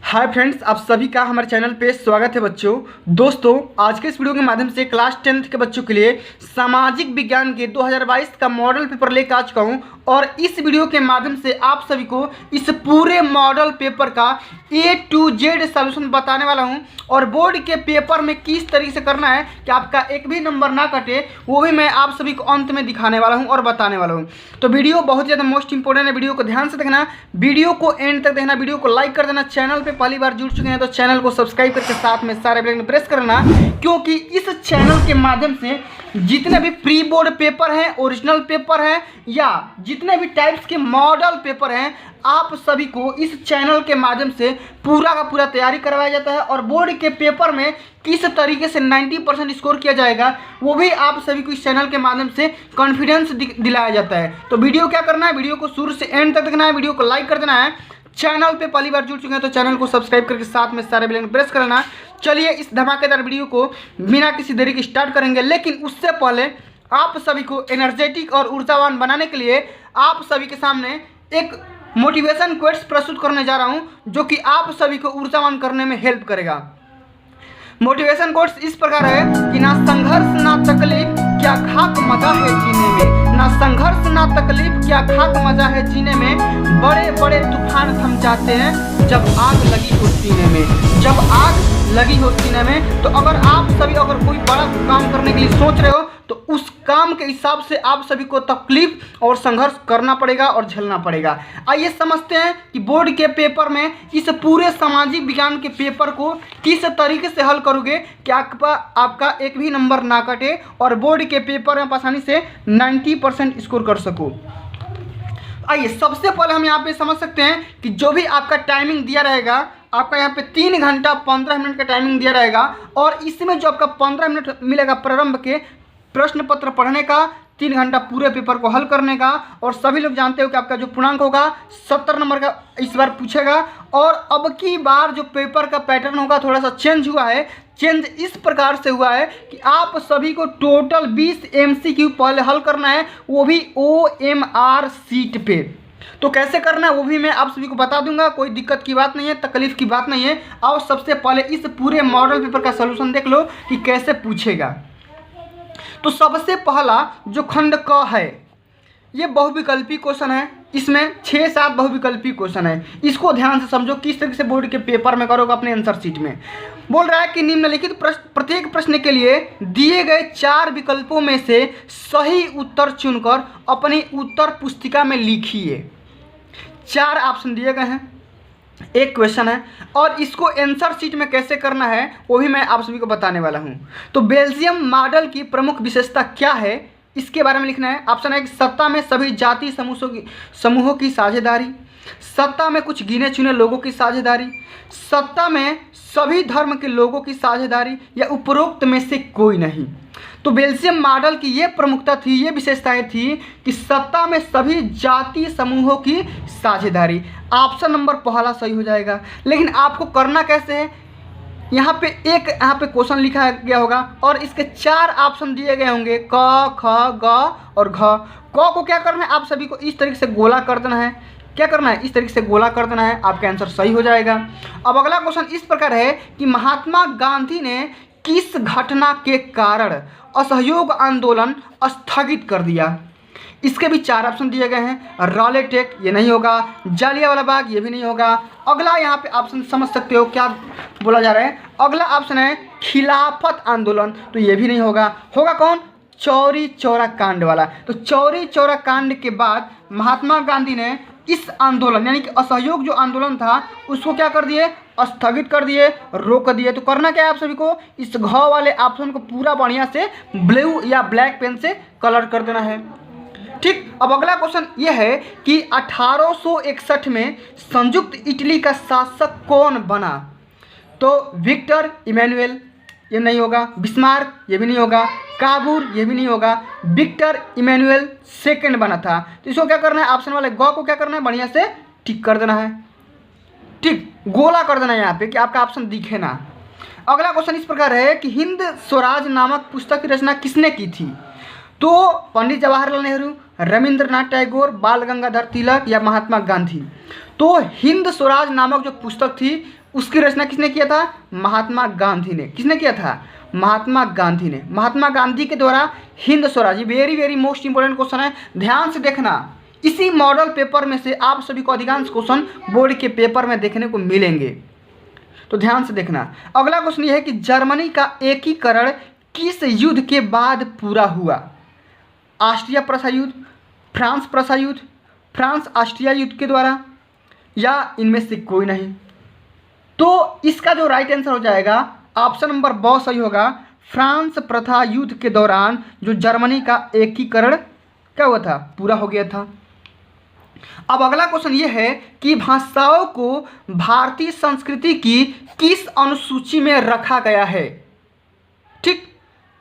Hi friends, आप सभी का हमारे चैनल पे स्वागत है। दोस्तों आज के इस वीडियो के माध्यम से क्लास 10th के बच्चों के लिए सामाजिक विज्ञान के 2022 का मॉडल पेपर लेकर आ चुका हूं और इस वीडियो के माध्यम से आप सभी को इस पूरे मॉडल पेपर का A to Z सॉल्यूशन बताने वाला हूं और बोर्ड के पेपर में किस तरीके से करना है कि आपका एक भी नंबर ना कटे, वो भी मैं आप सभी को अंत में दिखाने वाला हूं और बताने वाला हूं। तो वीडियो बहुत ज़्यादा मोस्ट इंपॉर्टेंट है, वीडियो को ध्यान से देखना, वीडियो को एंड तक देखना, वीडियो को लाइक कर देना। चैनल पे पहली बार जुड़ चुके हैं तो चैनल को सब्सक्राइब करके साथ में सारे बेल आइकन प्रेस करना, क्योंकि इस चैनल के माध्यम से जितने भी प्री बोर्ड पेपर हैं, ओरिजिनल पेपर हैं या जितने भी टाइप्स के मॉडल पेपर हैं, आप सभी को इस चैनल के माध्यम से पूरा का पूरा तैयारी करवाया जाता है और बोर्ड के पेपर में किस तरीके से 90% स्कोर किया जाएगा वो भी आप सभी को इस चैनल के माध्यम से कॉन्फिडेंस दिलाया जाता है। तो वीडियो क्या करना है, वीडियो को शुरू से एंड तक देखना है, वीडियो को लाइक कर देना है। चैनल पे पहली बार जुड़ चुके हैं तो चैनल को सब्सक्राइब करके साथ में सारे बेल आइकन प्रेस करना। चलिए इस धमाकेदार वीडियो को बिना किसी देरी के स्टार्ट करेंगे, लेकिन उससे पहले आप सभी को एनर्जेटिक और ऊर्जावान बनाने के लिए आप सभी के सामने एक मोटिवेशन कोट्स प्रस्तुत करने जा रहा हूं जो कि आप सभी को ऊर्जावान करने में हेल्प करेगा। मोटिवेशन कोट्स इस प्रकार है कि ना संघर्ष ना तकलीफ, क्या खाक मजा है जीने में। ना संघर्ष ना तकलीफ, क्या खाक मजा है जीने में। बड़े बड़े तूफान थम जाते हैं जब आग लगी हो सीने में। जब आग लगी हो सीने में, तो अगर आप सभी कोई बड़ा काम करने के लिए सोच रहे हो तो उस काम के हिसाब से आप सभी को तकलीफ और संघर्ष करना पड़ेगा और झेलना पड़ेगा। आइए समझते हैं कि बोर्ड के पेपर में इस पूरे सामाजिक विज्ञान के पेपर को किस तरीके से हल करोगे कि आपका एक भी नंबर ना कटे और बोर्ड के पेपर में आसानी से 90% स्कोर कर सको। आइए सबसे पहले हम यहाँ पे समझ सकते हैं कि जो भी आपका टाइमिंग दिया रहेगा, आपका यहाँ पे 3 घंटा 15 मिनट का टाइमिंग दिया रहेगा और इसमें जो आपका 15 मिनट मिलेगा प्रारंभ के प्रश्न पत्र पढ़ने का, 3 घंटा पूरे पेपर को हल करने का। और सभी लोग जानते हो कि आपका जो पूर्णांक होगा 70 नंबर का इस बार पूछेगा। और अब की बार जो पेपर का पैटर्न होगा थोड़ा सा चेंज हुआ है। चेंज इस प्रकार से हुआ है कि आप सभी को टोटल 20 MCQ पहले हल करना है, वो भी OMR सीट पे। तो कैसे करना है वो भी मैं आप सभी को बता दूंगा, कोई दिक्कत की बात नहीं है, तकलीफ की बात नहीं है। आओ सबसे पहले इस पूरे मॉडल पेपर का सलूशन देख लो कि कैसे पूछेगा। तो सबसे पहला जो खंड क है, ये बहुविकल्पी क्वेश्चन है। इसमें 6-7 बहुविकल्पी क्वेश्चन है, इसको ध्यान से समझो किस तरीके से बोर्ड के पेपर में करोगे अपने आंसर शीट में। बोल रहा है कि निम्नलिखित प्रत्येक प्रश्न के लिए दिए गए 4 विकल्पों में से सही उत्तर चुनकर अपनी उत्तर पुस्तिका में लिखिए। 4 ऑप्शन दिए गए हैं, एक क्वेश्चन है और इसको आंसर शीट में कैसे करना है वो भी मैं आप सभी को बताने वाला हूं। तो बेल्जियम मॉडल की प्रमुख विशेषता क्या है, इसके बारे में लिखना है। ऑप्शन है कि सत्ता में सभी जाति समूहों की साझेदारी, सत्ता में कुछ गिने चुने लोगों की साझेदारी, सत्ता में सभी धर्म के लोगों की साझेदारी, या उपरोक्त में से कोई नहीं। तो बेल्जियम मॉडल की ये प्रमुखता थी, ये विशेषताएं थी कि सत्ता में सभी जाति समूहों की साझेदारी। ऑप्शन नंबर पहला सही हो जाएगा। लेकिन आपको करना कैसे है, यहाँ पे क्वेश्चन लिखा गया होगा और इसके 4 ऑप्शन दिए गए होंगे, क, ख, ग और घ। क को क्या करना है, आप सभी को इस तरीके से गोला कर देना है। क्या करना है, इस तरीके से गोला कर देना है, आपका आंसर सही हो जाएगा। अब अगला क्वेश्चन इस प्रकार है कि महात्मा गांधी ने किस घटना के कारण असहयोग आंदोलन स्थगित कर दिया। इसके भी 4 ऑप्शन दिए गए हैं। रॉलेटेक ये नहीं होगा, जालियांवाला बाग ये भी नहीं होगा। अगला यहाँ पे ऑप्शन समझ सकते हो क्या बोला जा रहा है। अगला ऑप्शन है खिलाफत आंदोलन, तो ये भी नहीं होगा। होगा कौन, चौरी चौरा कांड वाला। तो चौरी चौरा कांड के बाद महात्मा गांधी ने इस आंदोलन यानी कि असहयोग जो आंदोलन था उसको क्या कर दिए, स्थगित कर दिए, रोक दिए। तो करना क्या है, आप सभी को इस घ वाले ऑप्शन को पूरा बढ़िया से ब्लू या ब्लैक पेन से कलर कर देना है। ठीक, अब अगला क्वेश्चन ये है कि 1861 में संयुक्त इटली का शासक कौन बना। तो विक्टर इमैनुअल ये नहीं होगा, बिस्मार्क ये भी नहीं होगा, काबूर ये भी नहीं होगा, विक्टर इमैनुअल सेकंड बना था। तो इसको क्या करना है, ऑप्शन वाले ग को क्या करना है, बढ़िया से टिक कर देना है। ठीक, गोला कर देना है यहाँ पे कि आपका ऑप्शन दिखे ना। अगला क्वेश्चन इस प्रकार है कि हिंद स्वराज नामक पुस्तक की रचना किसने की थी। तो पंडित जवाहरलाल नेहरू, रविंद्रनाथ टैगोर, बाल गंगाधर तिलक या महात्मा गांधी। तो हिंद स्वराज नामक जो पुस्तक थी उसकी रचना किसने किया था? महात्मा गांधी ने। किसने किया था? महात्मा गांधी ने। महात्मा गांधी के द्वारा Hind Swaraj, very very most important question है, ध्यान से देखना। इसी मॉडल पेपर में से आप सभी को अधिकांश क्वेश्चन बोर्ड के पेपर में देखने को मिलेंगे, तो ध्यान से देखना। अगला क्वेश्चन यह है कि जर्मनी का एकीकरण किस युद्ध के बाद पूरा हुआ? ऑस्ट्रिया प्रसा युद्ध, फ्रांस प्रसा युद्ध, फ्रांस ऑस्ट्रिया युद्ध के द्वारा, या इनमें से कोई नहीं? तो इसका जो राइट आंसर हो जाएगा ऑप्शन नंबर ब सही होगा। फ्रांस प्रथा युद्ध के दौरान जो जर्मनी का एकीकरण क्या हुआ था? पूरा हो गया था। अब अगला क्वेश्चन ये है कि भाषाओं को भारतीय संस्कृति की किस अनुसूची में रखा गया है? ठीक,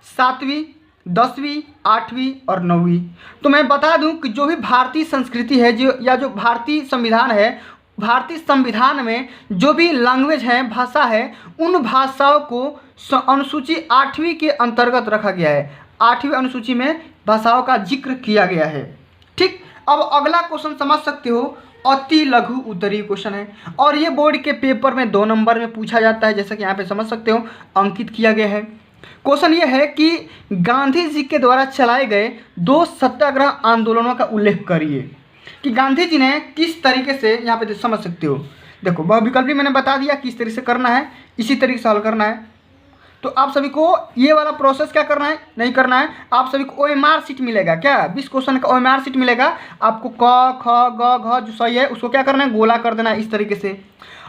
7वीं, 10वीं, 8वीं और 9वीं। तो मैं बता दूं कि जो भी भारतीय संस्कृति है जो भारतीय संविधान है, भारतीय संविधान में जो भी लैंग्वेज है, भाषा है, उन भाषाओं को अनुसूची 8वीं के अंतर्गत रखा गया है। 8वीं अनुसूची में भाषाओं का जिक्र किया गया है। ठीक, अब अगला क्वेश्चन समझ सकते हो, अति लघु उत्तरीय क्वेश्चन है और ये बोर्ड के पेपर में 2 नंबर में पूछा जाता है, जैसा कि यहाँ पे समझ सकते हो अंकित किया गया है। क्वेश्चन ये है कि गांधी जी के द्वारा चलाए गए 2 सत्याग्रह आंदोलनों का उल्लेख करिए कि गांधी जी ने किस तरीके से, यहाँ पे समझ सकते हो। देखो बहुविकल्पी मैंने बता दिया किस तरीके से करना है, इसी तरीके से हल करना है। तो आप सभी को ये वाला प्रोसेस क्या करना है, नहीं करना है। आप सभी को OMR शीट मिलेगा, क्या 20 क्वेश्चन का OMR शीट मिलेगा आपको। क ख ग घ जो सही है उसको क्या करना है, गोला कर देना है इस तरीके से।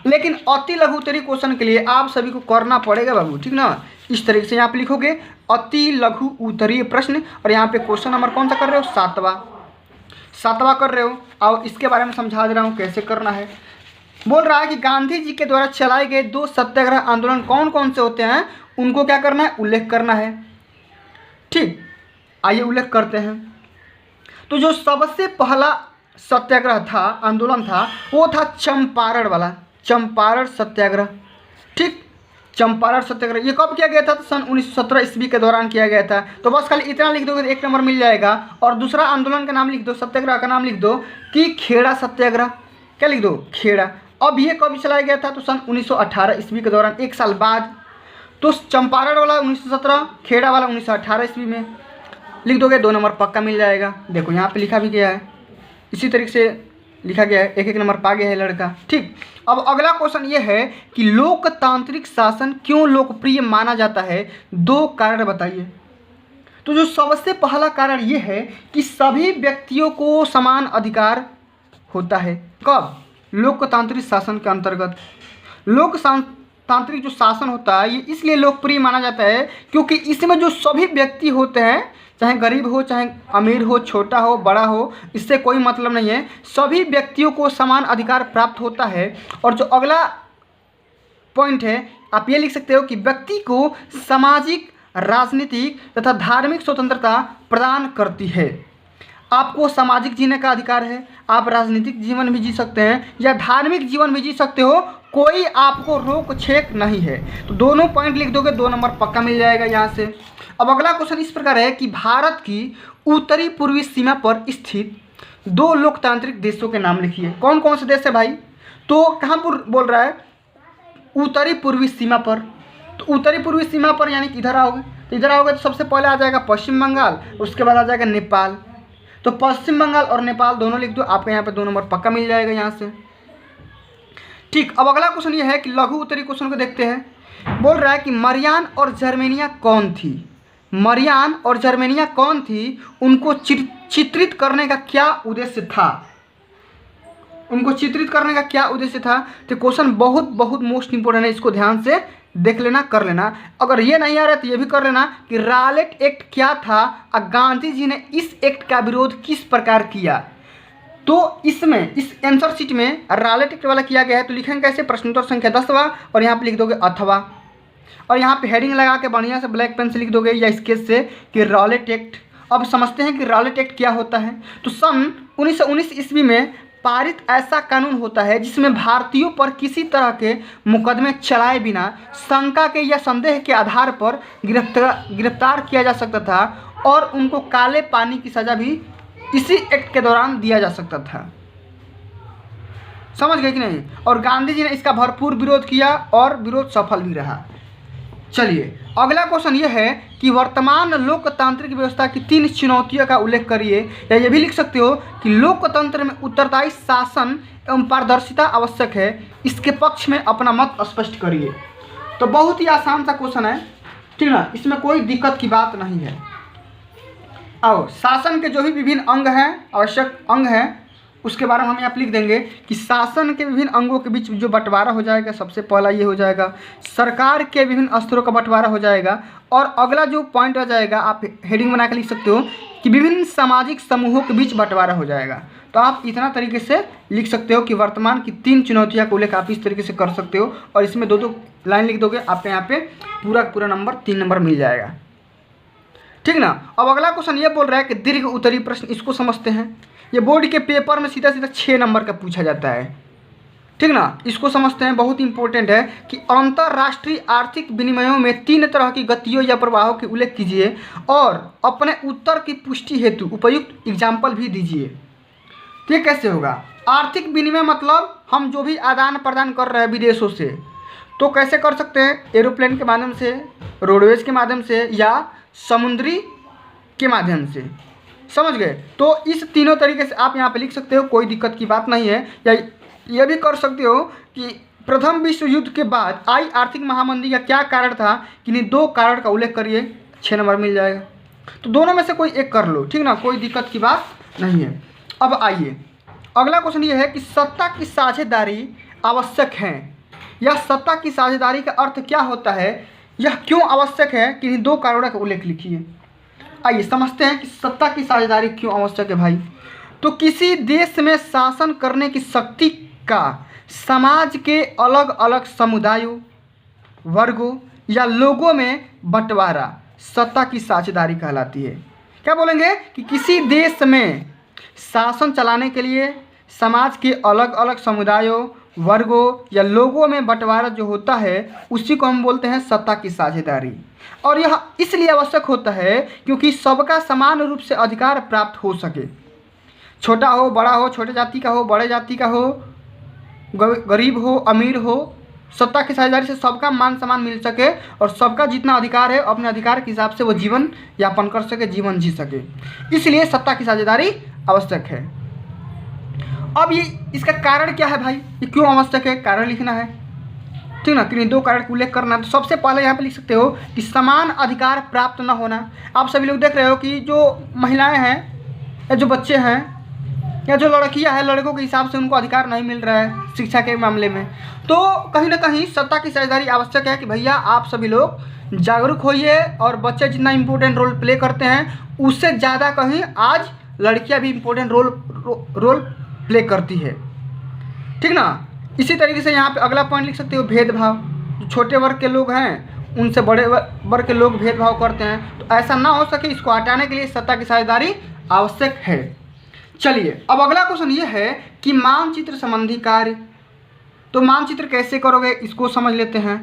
लेकिन अति लघु उत्तरीय क्वेश्चन के लिए आप सभी को करना पड़ेगा बाबू, ठीक ना। इस तरीके से यहाँ पे लिखोगे अति लघु उत्तरीय प्रश्न, और यहाँ पे क्वेश्चन नंबर कौन सा कर रहे हो, 7वां कर रहे हो। और इसके बारे में समझा दे रहा हूँ कैसे करना है। बोल रहा है कि गांधी जी के द्वारा चलाए गए 2 सत्याग्रह आंदोलन कौन कौन से होते हैं, उनको क्या करना है, उल्लेख करना है। ठीक, आइए उल्लेख करते हैं। तो जो सबसे पहला सत्याग्रह था, आंदोलन था, वो था चंपारण वाला, चंपारण सत्याग्रह। ठीक, चंपारण सत्याग्रह ये कब किया गया था? तो सन 1917 ईस्वी के दौरान किया गया था। तो बस खाली इतना लिख दोगे तो 1 नंबर मिल जाएगा। और दूसरा आंदोलन का नाम लिख दो, सत्याग्रह का नाम लिख दो कि खेड़ा सत्याग्रह। क्या लिख दो, खेड़ा। अब ये कब चलाया गया था? तो सन 1918 ईस्वी के दौरान, 1 साल बाद। तो चंपारण वाला 1917, खेड़ा वाला 1918 ईस्वी में लिख दोगे, 2 नंबर पक्का मिल जाएगा। देखो यहाँ पे लिखा भी गया है, इसी तरीके से लिखा गया है, 1 नंबर पा गया है लड़का। ठीक, अब अगला क्वेश्चन ये है कि लोकतांत्रिक शासन क्यों लोकप्रिय माना जाता है? 2 कारण बताइए। तो जो सबसे पहला कारण ये है कि सभी व्यक्तियों को समान अधिकार होता है। कब? लोकतांत्रिक शासन के अंतर्गत। लोकतांत्रिक जो शासन होता है ये इसलिए लोकप्रिय माना जाता है क्योंकि इसमें जो सभी व्यक्ति होते हैं, चाहे गरीब हो, चाहे अमीर हो, छोटा हो, बड़ा हो, इससे कोई मतलब नहीं है, सभी व्यक्तियों को समान अधिकार प्राप्त होता है। और जो अगला पॉइंट है आप ये लिख सकते हो कि व्यक्ति को सामाजिक, राजनीतिक तथा धार्मिक स्वतंत्रता प्रदान करती है। आपको सामाजिक जीने का अधिकार है, आप राजनीतिक जीवन भी जी सकते हैं या धार्मिक जीवन भी जी सकते हो, कोई आपको रोक छेक नहीं है। तो दोनों पॉइंट लिख दोगे, 2 नंबर पक्का मिल जाएगा यहाँ से। अब अगला क्वेश्चन इस प्रकार है कि भारत की उत्तरी पूर्वी सीमा पर स्थित 2 लोकतांत्रिक देशों के नाम लिखिए। कौन कौन से देश है भाई? तो कहाँ पर बोल रहा है? उत्तरी पूर्वी सीमा पर। तो उत्तरी पूर्वी सीमा पर यानी कि इधर आओगे, तो इधर आओगे तो सबसे पहले आ जाएगा पश्चिम बंगाल, उसके बाद आ जाएगा नेपाल। तो पश्चिम बंगाल और नेपाल दोनों लिख दो, आपको यहाँ पे 2 नंबर पक्का मिल जाएगा यहाँ से। ठीक, अब अगला क्वेश्चन ये है कि लघु उत्तरी क्वेश्चन को देखते हैं। बोल रहा है कि मरियान और जर्मेनिया कौन थी? मरियान और जर्मेनिया कौन थी? उनको चित्रित करने का क्या उद्देश्य था? उनको चित्रित करने का क्या उद्देश्य था? तो क्वेश्चन बहुत बहुत मोस्ट इंपोर्टेंट है, इसको ध्यान से देख लेना, कर लेना। अगर ये नहीं आ रहा तो ये भी कर लेना कि रॉलेट एक्ट क्या था और गांधी जी ने इस एक्ट का विरोध किस प्रकार किया। तो इसमें इस आंसर शीट में रॉलेट एक्ट वाला किया गया है। तो लिखेंगे कैसे? प्रश्नोत्तर संख्या 10वां, और यहाँ पे लिख दोगे अथवा, और यहाँ पे हेडिंग लगा के बढ़िया से ब्लैक पेन से लिख दोगे या स्केच से कि रॉलेट एक्ट। अब समझते हैं कि रॉलेट एक्ट क्या होता है। तो सन 1919 ईस्वी में पारित ऐसा कानून होता है जिसमें भारतीयों पर किसी तरह के मुकदमे चलाए बिना शंका के या संदेह के आधार पर गिरफ्तार किया जा सकता था और उनको काले पानी की सज़ा भी इसी एक्ट के दौरान दिया जा सकता था। समझ गए कि नहीं। और गांधी जी ने इसका भरपूर विरोध किया और विरोध सफल भी रहा। चलिए अगला क्वेश्चन ये है कि वर्तमान लोकतांत्रिक व्यवस्था की 3 चुनौतियों का उल्लेख करिए, या ये भी लिख सकते हो कि लोकतंत्र में उत्तरदायी शासन एवं पारदर्शिता आवश्यक है, इसके पक्ष में अपना मत स्पष्ट करिए। तो बहुत ही आसान सा क्वेश्चन है, ठीक ना, इसमें कोई दिक्कत की बात नहीं है। अब शासन के जो भी विभिन्न अंग हैं, आवश्यक अंग हैं, उसके बारे में हम यहाँ पर लिख देंगे कि शासन के विभिन्न अंगों के बीच जो बंटवारा हो जाएगा, सबसे पहला ये हो जाएगा सरकार के विभिन्न स्तरों का बंटवारा हो जाएगा। और अगला जो पॉइंट आ जाएगा, आप हेडिंग बना के लिख सकते हो कि विभिन्न सामाजिक समूहों के बीच बंटवारा हो जाएगा। तो आप इतना तरीके से लिख सकते हो कि वर्तमान की 3 चुनौतियाँ को लेकर आप इस तरीके से कर सकते हो, और इसमें 2-2 लाइन लिख दोगे, आपके यहाँ पे पूरा नंबर 3 नंबर मिल जाएगा, ठीक ना। अब अगला क्वेश्चन ये बोल रहा है कि दीर्घ उत्तरीय प्रश्न, इसको समझते हैं। ये बोर्ड के पेपर में सीधा 6 नंबर का पूछा जाता है, ठीक ना। इसको समझते हैं, बहुत इंपॉर्टेंट है कि अंतर्राष्ट्रीय आर्थिक विनिमयों में 3 तरह की गतियों या प्रवाहों के उल्लेख कीजिए और अपने उत्तर की पुष्टि हेतु उपयुक्त एग्जाम्पल भी दीजिए। तो ये कैसे होगा? आर्थिक विनिमय मतलब हम जो भी आदान प्रदान कर रहे हैं विदेशों से, तो कैसे कर सकते हैं? एरोप्लेन के माध्यम से, रोडवेज के माध्यम से, या समुद्री के माध्यम से, समझ गए। तो इस तीनों तरीके से आप यहाँ पे लिख सकते हो, कोई दिक्कत की बात नहीं है। या ये भी कर सकते हो कि प्रथम विश्व युद्ध के बाद आई आर्थिक महामंदी का क्या कारण था, किन्हीं 2 कारण का उल्लेख करिए, 6 नंबर मिल जाएगा। तो दोनों में से कोई एक कर लो, ठीक ना, कोई दिक्कत की बात नहीं है। अब आइए अगला क्वेश्चन ये है कि सत्ता की साझेदारी आवश्यक है, या सत्ता की साझेदारी का अर्थ क्या होता है, यह क्यों आवश्यक है, किन्हीं 2 कारणों का उल्लेख लिखिए। आइए समझते हैं कि सत्ता की साझेदारी क्यों आवश्यक है भाई। तो किसी देश में शासन करने की शक्ति का समाज के अलग अलग समुदायों, वर्गों या लोगों में बंटवारा सत्ता की साझेदारी कहलाती है। क्या बोलेंगे कि किसी देश में शासन चलाने के लिए समाज के अलग अलग समुदायों, वर्गों या लोगों में बंटवारा जो होता है, उसी को हम बोलते हैं सत्ता की साझेदारी। और यह इसलिए आवश्यक होता है क्योंकि सबका समान रूप से अधिकार प्राप्त हो सके, छोटा हो बड़ा हो, छोटे जाति का हो बड़े जाति का हो, गरीब हो अमीर हो, सत्ता की साझेदारी से सबका मान सम्मान मिल सके और सबका जितना अधिकार है अपने अधिकार के हिसाब से वो जीवन यापन कर सके, जीवन जी सके। इसलिए सत्ता की साझेदारी आवश्यक है। अब ये इसका कारण क्या है भाई, ये क्यों आवश्यक है, कारण लिखना है, ठीक ना। किन्हीं 2 कारण का उल्लेख करना है। तो सबसे पहले यहाँ पे लिख सकते हो कि समान अधिकार प्राप्त न होना। आप सभी लोग देख रहे हो कि जो महिलाएं हैं या जो बच्चे हैं या जो लड़कियां हैं, लड़कों के हिसाब से उनको अधिकार नहीं मिल रहा है शिक्षा के मामले में। तो कहीं ना कहीं सत्ता की साझेदारी आवश्यक है कि भैया आप सभी लोग जागरूक होइए, और बच्चे जितना इम्पोर्टेंट रोल प्ले करते हैं उससे ज़्यादा कहीं आज लड़कियां भी इम्पोर्टेंट रोल प्ले करती है, ठीक ना। इसी तरीके से यहाँ पे अगला पॉइंट लिख सकते हो भेदभाव। जो छोटे वर्ग के लोग हैं उनसे बड़े वर्ग के लोग भेदभाव करते हैं, तो ऐसा ना हो सके, इसको हटाने के लिए सत्ता की साझेदारी आवश्यक है। चलिए अब अगला क्वेश्चन ये है कि मानचित्र संबंधी कार्य। तो मानचित्र कैसे करोगे इसको समझ लेते हैं।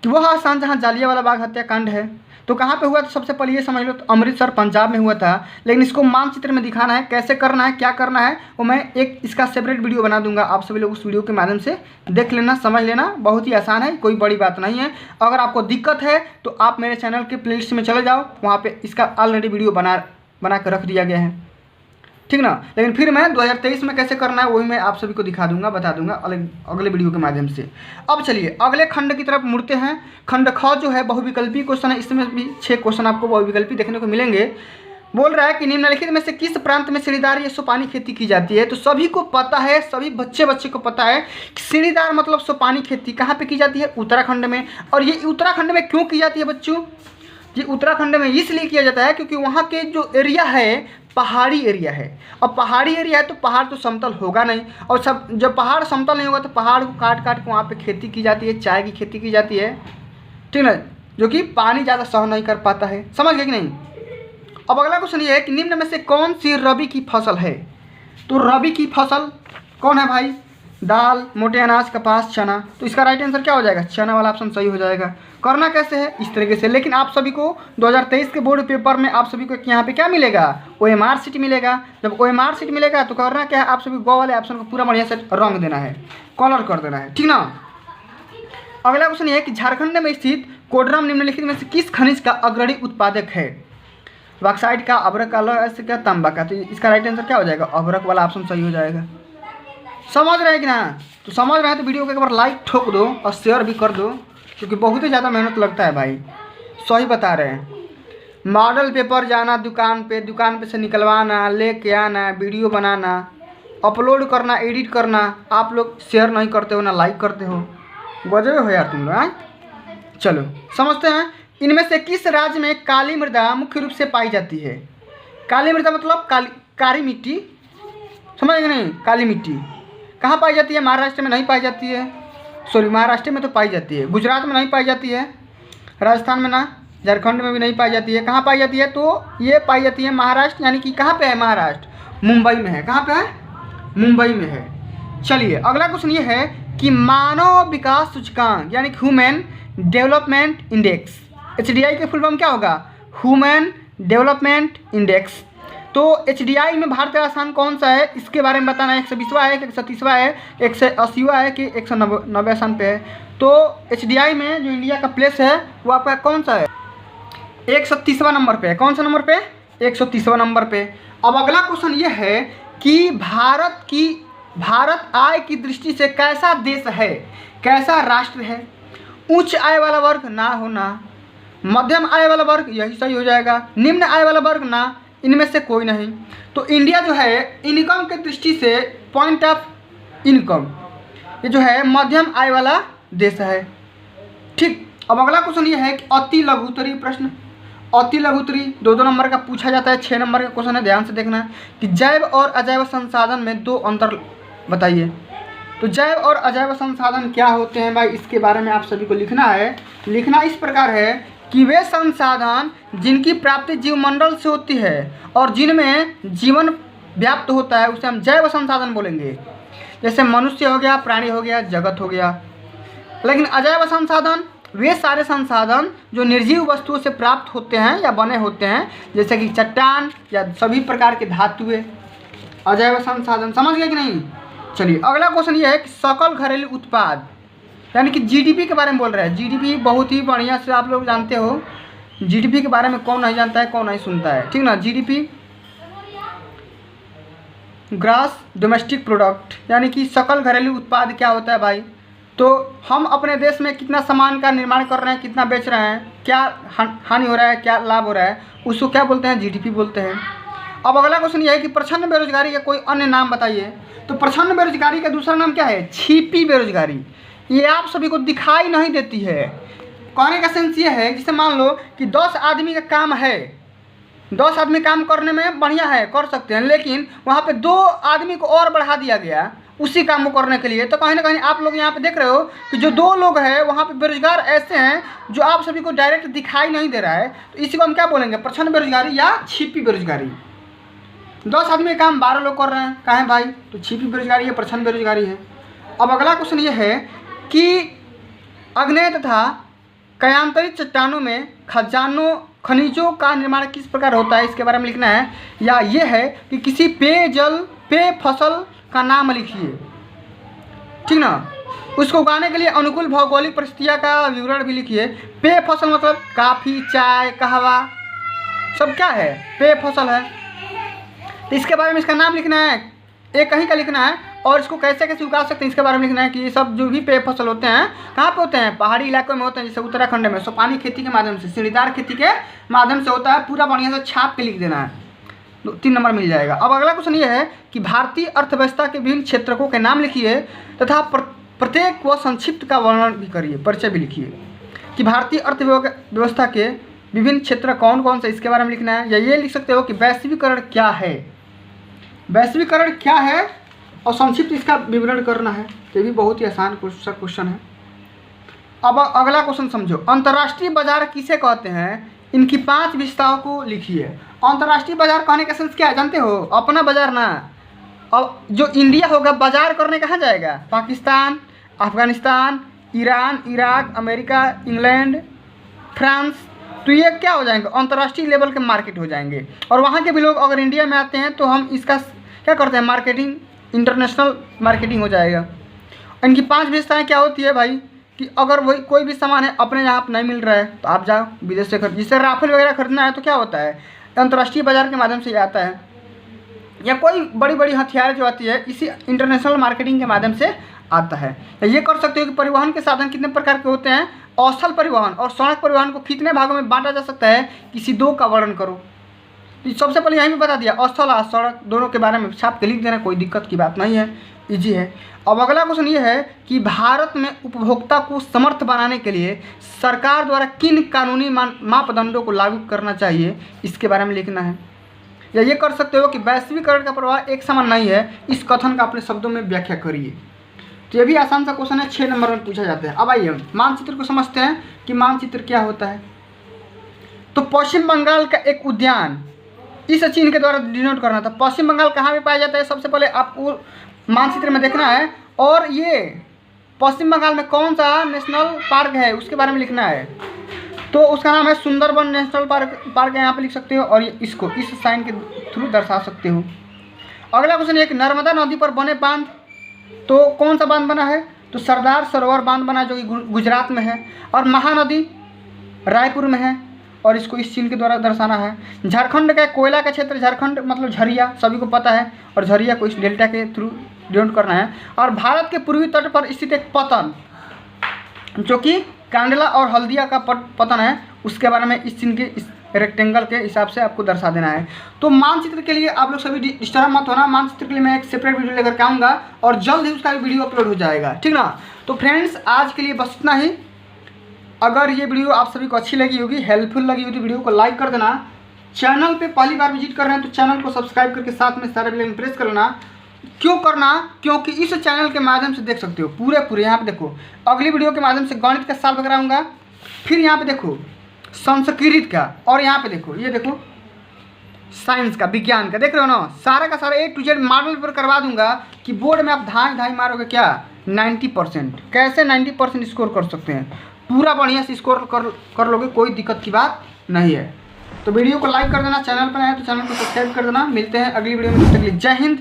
कि वह स्थान जहाँ जालियांवाला बाग हत्याकांड है, तो कहाँ पे हुआ? तो सबसे पहले ये समझ लो, तो अमृतसर पंजाब में हुआ था। लेकिन इसको मानचित्र में दिखाना है, कैसे करना है, क्या करना है, वो मैं एक इसका सेपरेट वीडियो बना दूंगा। आप सभी लोग उस वीडियो के माध्यम से देख लेना, समझ लेना। बहुत ही आसान है, कोई बड़ी बात नहीं है। अगर आपको दिक्कत है तो आप मेरे चैनल के प्लेलिस्ट में चले जाओ, वहाँ पर इसका ऑलरेडी वीडियो बना कर रख दिया गया है, ठीक ना। लेकिन फिर मैं 2023 में कैसे करना है वही मैं आप सभी को दिखा दूंगा, बता दूंगा अगले वीडियो के माध्यम से। अब चलिए अगले खंड की तरफ मुड़ते हैं। खंड ख जो है बहुविकल्पी क्वेश्चन है, इसमें भी 6 क्वेश्चन आपको बहुविकल्पी देखने को मिलेंगे। बोल रहा है कि निम्नलिखित में से किस प्रांत में सीढ़ीदार या सोपानी खेती की जाती है। तो सभी को पता है, सभी बच्चे को पता है कि सीढ़ीदार मतलब सोपानी खेती कहाँ पर की जाती है? उत्तराखंड में। और ये उत्तराखंड में क्यों की जाती है बच्चों? ये उत्तराखंड में इसलिए किया जाता है क्योंकि वहाँ के जो एरिया है पहाड़ी एरिया है, और पहाड़ी एरिया है तो पहाड़ तो समतल होगा नहीं, और सब जब पहाड़ समतल नहीं होगा तो पहाड़ को काट के वहाँ पे खेती की जाती है, चाय की खेती की जाती है, ठीक है, जो कि पानी ज़्यादा सहन नहीं कर पाता है। समझ गए कि नहीं? अब अगला क्वेश्चन ये है कि निम्न में से कौन सी रबी की फसल है। तो रबी की फसल कौन है भाई? दाल, मोटे अनाज, कपास, चना। तो इसका राइट आंसर क्या हो जाएगा? चना वाला ऑप्शन सही हो जाएगा। करना कैसे है? इस तरीके से। लेकिन आप सभी को 2023 के बोर्ड पेपर में आप सभी को यहाँ पे क्या मिलेगा? OMR शीट मिलेगा। जब OMR शीट मिलेगा तो करना क्या है? आप सभी गो वाले ऑप्शन को पूरा बढ़िया से रंग देना है, कलर कर देना है, ठीक ना। अगला क्वेश्चन ये है कि झारखंड में स्थित कोडरम निम्नलिखित में से किस खनिज का अग्रणी उत्पादक है? बॉक्साइट का, अभ्रक का, लौह का, तांबा का। तो इसका राइट आंसर क्या हो जाएगा? अभ्रक वाला ऑप्शन सही हो जाएगा। समझ रहे हैं कि ना? तो समझ रहे हैं तो वीडियो को एक बार लाइक ठोक दो और शेयर भी कर दो, क्योंकि बहुत ही ज़्यादा मेहनत लगता है भाई। सही बता रहे हैं। मॉडल पेपर जाना दुकान पे से निकलवाना, लेके आना, वीडियो बनाना, अपलोड करना, एडिट करना, आप लोग शेयर नहीं करते हो ना लाइक करते हो। गजब हो यार तुम लोग। चलो समझते हैं। इनमें से किस राज्य में काली मृदा मुख्य रूप से पाई जाती है? काली मृदा मतलब काली मिट्टी, समझ गए नहीं? काली मिट्टी कहाँ पाई जाती है? महाराष्ट्र में नहीं पाई जाती है। सॉरी, महाराष्ट्र में तो पाई जाती है, गुजरात में नहीं पाई जाती है, राजस्थान में ना, झारखंड में भी नहीं पाई जाती है। कहाँ पाई जाती है? तो ये पाई जाती है महाराष्ट्र, यानी कि कहाँ पे है? महाराष्ट्र, मुंबई में है। कहाँ पे है? मुंबई में है। चलिए अगला क्वेश्चन ये है कि मानव विकास सूचकांक यानी कि ह्यूमन डेवलपमेंट इंडेक्स, HDI के फुल फॉर्म क्या होगा? Human development index. तो HDI में भारत का स्थान कौन सा है? इसके बारे में बताना है। 120वां है कि 130वां है, 180वां है कि 190 स्थान पे है? तो HDI में जो इंडिया का प्लेस है वो आपका कौन सा है? 130वां नंबर पे है। कौन सा नंबर पे? 130वां नंबर पे। अब अगला क्वेश्चन ये है कि भारत आय की दृष्टि से कैसा देश है, कैसा राष्ट्र है? उच्च आय वाला वर्ग ना होना, मध्यम आय वाला वर्ग यही सही हो जाएगा, निम्न आय वाला वर्ग ना, इनमें से कोई नहीं। तो इंडिया जो है इनकम की दृष्टि से, पॉइंट ऑफ इनकम, ये जो है मध्यम आय वाला देश है। ठीक। अब अगला क्वेश्चन ये है कि अति लघुत्तरी प्रश्न, अति लघुत्तरी 2 नंबर का पूछा जाता है। 6 नंबर का क्वेश्चन है, ध्यान से देखना कि जैव और अजैव संसाधन में 2 अंतर बताइए। तो जैव और अजैव संसाधन क्या होते हैं भाई, इसके बारे में आप सभी को लिखना है। लिखना इस प्रकार है कि वे संसाधन जिनकी प्राप्ति जीवमंडल से होती है और जिनमें जीवन व्याप्त होता है उसे हम जैव संसाधन बोलेंगे। जैसे मनुष्य हो गया, प्राणी हो गया, जगत हो गया। लेकिन अजैव संसाधन वे सारे संसाधन जो निर्जीव वस्तुओं से प्राप्त होते हैं या बने होते हैं, जैसे कि चट्टान या सभी प्रकार के धातुएं, अजैव संसाधन। समझ गए कि नहीं? चलिए अगला क्वेश्चन ये है कि सकल घरेलू उत्पाद यानी कि GDP के बारे में बोल रहे हैं। GDP बहुत ही बढ़िया से आप लोग जानते हो। GDP के बारे में कौन नहीं जानता है, कौन नहीं सुनता है, ठीक ना। GDP ग्रॉस डोमेस्टिक प्रोडक्ट यानी कि सकल घरेलू उत्पाद क्या होता है भाई? तो हम अपने देश में कितना सामान का निर्माण कर रहे हैं, कितना बेच रहे हैं, क्या हानि हो रहा है, क्या लाभ हो रहा है, उसको क्या बोलते हैं? GDP बोलते हैं। अब अगला क्वेश्चन ये है कि प्रच्छन्न बेरोजगारी का कोई अन्य नाम बताइए। तो प्रच्छन्न बेरोजगारी का दूसरा नाम क्या है? छिपी बेरोजगारी। ये आप सभी को दिखाई नहीं देती है। कहने का सेंस ये है, जैसे मान लो कि 10 आदमी का काम है, 10 आदमी काम करने में बढ़िया है, कर सकते हैं, लेकिन वहाँ पे 2 आदमी को और बढ़ा दिया गया उसी काम को करने के लिए। तो कहीं ना कहीं आप लोग यहाँ पे देख रहे हो कि जो 2 लोग हैं वहाँ पे बेरोजगार ऐसे हैं जो आप सभी को डायरेक्ट दिखाई नहीं दे रहा है। तो इसी को हम क्या बोलेंगे? प्रच्छन्न बेरोजगारी या छिपी बेरोजगारी। 10 आदमी का काम 12 लोग कर रहे हैं, कहें भाई? तो छिपी बेरोजगारी है, प्रच्छन्न बेरोजगारी है। अब अगला क्वेश्चन ये है कि आग्नेय तथा कायांतरित चट्टानों में खनिजों का निर्माण किस प्रकार होता है, इसके बारे में लिखना है। या ये है कि किसी पेय फसल का नाम लिखिए, ठीक ना। उसको उगाने के लिए अनुकूल भौगोलिक परिस्थितियों का विवरण भी लिखिए। पेय फसल मतलब काफ़ी, चाय, कहवा, सब क्या है? पेय फसल है। तो इसके बारे में इसका नाम लिखना है, एक कहीं का लिखना है, और इसको कैसे कैसे उगा सकते हैं इसके बारे में लिखना है। कि ये सब जो भी पेय फसल होते हैं कहाँ पे होते हैं? पहाड़ी इलाकों में होते हैं, जैसे उत्तराखंड में सोपानी खेती के माध्यम से, सीढ़ीदार खेती के माध्यम से होता है। पूरा बढ़िया से छाप के लिख देना है, 3 नंबर मिल जाएगा। अब अगला क्वेश्चन ये है कि भारतीय अर्थव्यवस्था के विभिन्न क्षेत्रकों के नाम लिखिए तथा प्रत्येक व संक्षिप्त का वर्णन भी करिए, परिचय भी लिखिए। कि भारतीय अर्थव्यवस्था के विभिन्न क्षेत्र कौन कौन से, इसके बारे में लिखना है। या ये लिख सकते हो कि वैश्वीकरण क्या है, वैश्वीकरण क्या है, और संक्षिप्त इसका विवरण करना है। ये भी बहुत ही आसान क्वेश्चन है। अब अगला क्वेश्चन समझो, अंतर्राष्ट्रीय बाजार किसे कहते हैं? इनकी 5 विशेषताओं को लिखिए। अंतर्राष्ट्रीय बाजार कहने का सेंस क्या है जानते हो? अपना बाजार ना, अब जो इंडिया होगा बाजार करने कहाँ जाएगा? Pakistan, Afghanistan, Iran, Iraq, America, England, France. तो ये क्या हो जाएंगे? अंतर्राष्ट्रीय लेवल के मार्केट हो जाएंगे। और वहाँ के भी लोग अगर इंडिया में आते हैं तो हम इसका क्या करते हैं? मार्केटिंग, इंटरनेशनल मार्केटिंग हो जाएगा। इनकी 5 विशेषताएँ क्या होती है भाई? कि अगर वही कोई भी सामान है अपने यहाँ नहीं मिल रहा है तो आप जाओ विदेश से खरीद। जिससे राफेल वगैरह खरीदना है तो क्या होता है? अंतर्राष्ट्रीय बाजार के माध्यम से आता है। या कोई बड़ी बड़ी हथियार जो आती है इसी इंटरनेशनल मार्केटिंग के माध्यम से आता है। ये कर सकते हो कि परिवहन के साधन कितने प्रकार के होते हैं? स्थल परिवहन और सड़क परिवहन को कितने भागों में बांटा जा सकता है? किसी 2 का वर्णन करो। तो सबसे पहले यहीं भी बता दिया, स्थल और सड़क दोनों के बारे में छाप के लिख देना, कोई दिक्कत की बात नहीं है, ईजी है। अब अगला क्वेश्चन ये है कि भारत में उपभोक्ता को समर्थ बनाने के लिए सरकार द्वारा किन कानूनी मापदंडों को लागू करना चाहिए, इसके बारे में लिखना है। या ये कर सकते हो कि वैश्वीकरण का प्रभाव एक समान नहीं है, इस कथन का अपने शब्दों में व्याख्या करिए। तो ये भी आसान सा क्वेश्चन है, 6 नंबर में पूछा जाता है। अब आइए मानचित्र को समझते हैं कि मानचित्र क्या होता है। तो पश्चिम बंगाल का एक उद्यान इस चिन्ह के द्वारा डिनोट करना था। पश्चिम बंगाल कहाँ पे पाया जाता है सबसे पहले आपको मानचित्र में देखना है। और ये पश्चिम बंगाल में कौन सा नेशनल पार्क है उसके बारे में लिखना है। तो उसका नाम है सुंदरबन नेशनल पार्क है, यहाँ पे लिख सकते हो। और इसको इस साइन के थ्रू दर्शा सकते हो। अगला क्वेश्चन एक नर्मदा नदी पर बने बांध, तो कौन सा बांध बना है? तो सरदार सरोवर बांध बना है जो कि गुजरात में है। और महानदी रायपुर में है और इसको इस चिन्ह के द्वारा दर्शाना है। झारखंड का कोयला का क्षेत्र, झारखंड मतलब झरिया सभी को पता है, और झरिया को इस डेल्टा के थ्रू डिनोट करना है। और भारत के पूर्वी तट पर स्थित एक पतन जो कि कांडला और हल्दिया का पतन है, उसके बारे में इस चिन्ह के इस रेक्टेंगल के हिसाब से आपको दर्शा देना है। तो मानचित्र के लिए आप लोग सभी डिस्टर्ब मत होना, मानचित्र के लिए मैं एक सेपरेट वीडियो लेकर के आऊँगा और जल्द ही उसका वीडियो अपलोड हो जाएगा, ठीक ना। तो फ्रेंड्स आज के लिए बस इतना ही। अगर ये वीडियो आप सभी को अच्छी लगी होगी, हेल्पफुल लगी होगी तो वीडियो को लाइक कर देना। चैनल पे पहली बार विजिट कर रहे हैं तो चैनल को सब्सक्राइब करके साथ में सारे बेल आइकन प्रेस कर लेना। क्यों करना? क्योंकि इस चैनल के माध्यम से देख सकते हो पूरे यहाँ पे देखो, अगली वीडियो के माध्यम से गणित का सॉल्व कराऊंगा, फिर यहाँ पे देखो संस्कृत का, और यहाँ पे देखो ये देखो साइंस का, विज्ञान का, देख रहे हो ना, सारा का सारा A to Z मॉडल पर करवा दूंगा कि बोर्ड में आप धाई मारोगे क्या 90%। कैसे 90% स्कोर कर सकते हैं, पूरा बढ़िया से स्कोर कर लोगे, कोई दिक्कत की बात नहीं है। तो वीडियो को लाइक कर देना, चैनल पर आए तो चैनल को सब्सक्राइब कर देना। मिलते हैं अगली वीडियो में, तब तक के लिए जय हिंद,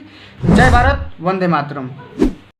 जय भारत, वंदे मातरम।